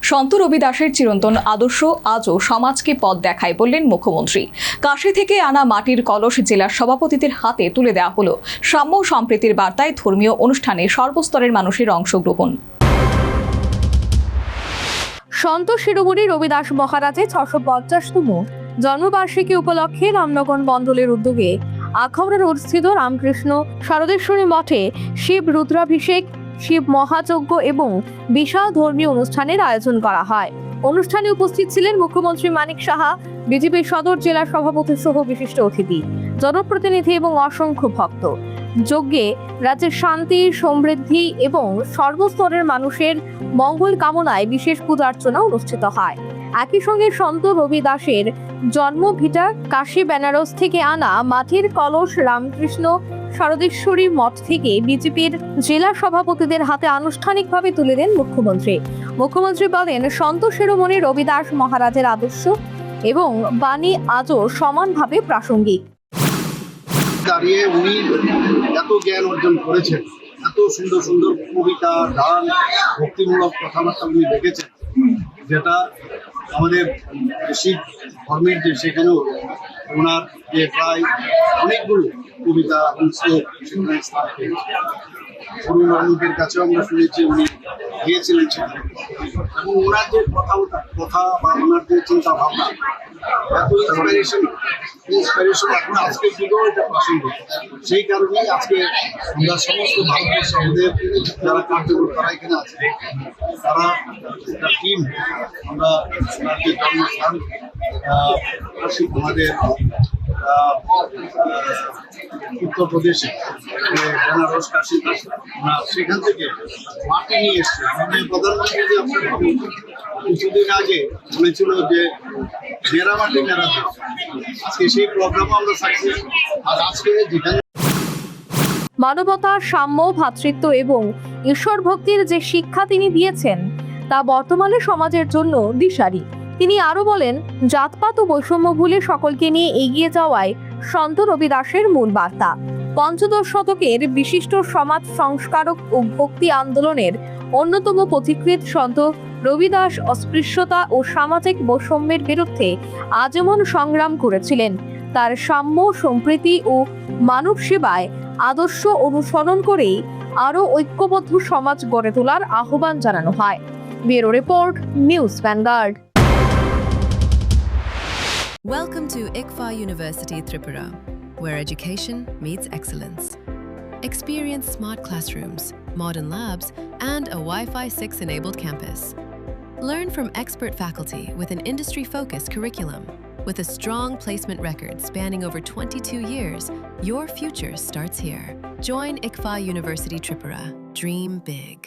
সন্ত রবি দাসের চিরন্তন আদর্শ আজও সমাজকে পথ দেখায় বললেন মুখ্যমন্ত্রী। কাশী থেকে আনা মাটির কলস জেলার সভাপতিদের হাতে তুলে দেওয়া হলো। সাম্য সম্প্রীতির বার্তায় ধর্মীয় অনুষ্ঠানে সর্বস্তরের মানুষের অংশগ্রহণ। সন্ত শিরোমণি রবিদাস মহারাজের 650তম জন্মবার্ষিকী উপলক্ষে রামনগর মণ্ডলের উদ্যোগে আখাউড়া রোড স্থিত রামকৃষ্ণ শারদেশ্বরী মঠে শিব রুদ্রাভিষেক, শিব মহাযজ্ঞ এবং বিশাল ধর্মীয় অনুষ্ঠানের আয়োজন করা হয়। অনুষ্ঠানে উপস্থিত ছিলেন মুখ্যমন্ত্রী মানিক সাহা, বিজেপি সদর জেলা সভাপতি সহ বিশিষ্ট অতিথি, জনপ্রতিনিধি এবং অসংখ্য ভক্ত। যজ্ঞে রাজ্যের শান্তি, সমৃদ্ধি এবং সর্বস্তরের মানুষের মঙ্গল কামনায় বিশেষ পূজার্চনা অনুষ্ঠিত হয়। একই সঙ্গে সন্ত রবি দাসের জন্মভিটা কাশী বেনারস থেকে আনা মাটির কলস রামকৃষ্ণ শারদেশ্বরী মঠ থেকে বিজেপির জেলা সভাপতিদের হাতে আনুষ্ঠানিকভাবে তুলে দেন মুখ্যমন্ত্রী। মুখ্যমন্ত্রী বলেন, সন্ত শিরোমণি রবিদাস মহারাজের আদর্শ এবং বাণী আজও সমানভাবে প্রাসঙ্গিক। দাঁড়িয়ে উনি এত জ্ঞান অর্জন করেছেন, এত সুন্দর সুন্দর কবিতা, গান, ভক্তিমূলক কথাবার্তা উনি লিখেছেন, যেটা আমাদের শিখ ধর্মের যে সেখানেও ওনার যে প্রায় অনেকগুলো কবিতা সেখানে স্থান পেয়েছে। গুরু নানকের কাছেও আমরা শুনেছি উনি গিয়েছিলেন সেখানে, এবং ওনার যে কথা বা ওনার যে চিন্তা ভাবনা এত ইন্সপিরেশন এখন আজকের যুগেও এটা প্রাসঙ্গিক। সেই কারণেই আজকে আমরা সমস্ত ভারতবর্ষ আমাদের যারা কার্যকর তারা এখানে আছে, তারা একটা টিম, আমরা যে জন্মস্থান আমাদের উত্তরপ্রদেশে বেনারস কাশী, সেখান থেকে মাটি নিয়ে এসছে। আমাদের প্রধানমন্ত্রী যে আপনার কিছুদিন আগে বলেছিল যে মেরা মাটি মেরা দেশ, আজকে সেই প্রোগ্রামও আমরা সাকসেস। আর আজকে যেখানে মানবতা, সাম্য, ভ্রাতৃত্ব এবং ঈশ্বর ভক্তির যে শিক্ষা তিনি দিয়েছেন তা বর্তমানে সমাজের জন্য দিশারি। তিনি আরো বলেন, জাতপাত ও বৈষম্য ভুলে সকলকে নিয়ে এগিয়ে যাওয়ায় সন্ত রবি দাসের মূল বার্তা। পঞ্চদশ শতকের বিশিষ্ট সমাজ সংস্কারক ও ভক্তি আন্দোলনের অন্যতম পথিকৃৎ সন্ত রবিদাস অস্পৃশ্যতা ও সামাজিক বৈষম্যের বিরুদ্ধে আজীবন সংগ্রাম করেছিলেন। তার সাম্য, সম্প্রীতি ও মানব সেবায় আদর্শ অনুসরণ করেই আরও ঐক্যবদ্ধ সমাজ গড়ে তোলার আহ্বান জানানো হয়। Bureau report, news vanguard. Welcome to ICFA University Tripura, where education meets excellence. Experience smart classrooms, modern labs, and a Wi-Fi 6-enabled campus. Learn from expert faculty with an industry-focused curriculum. With a strong placement record spanning over 22 years, your future starts here. Join ICFA University Tripura. Dream big.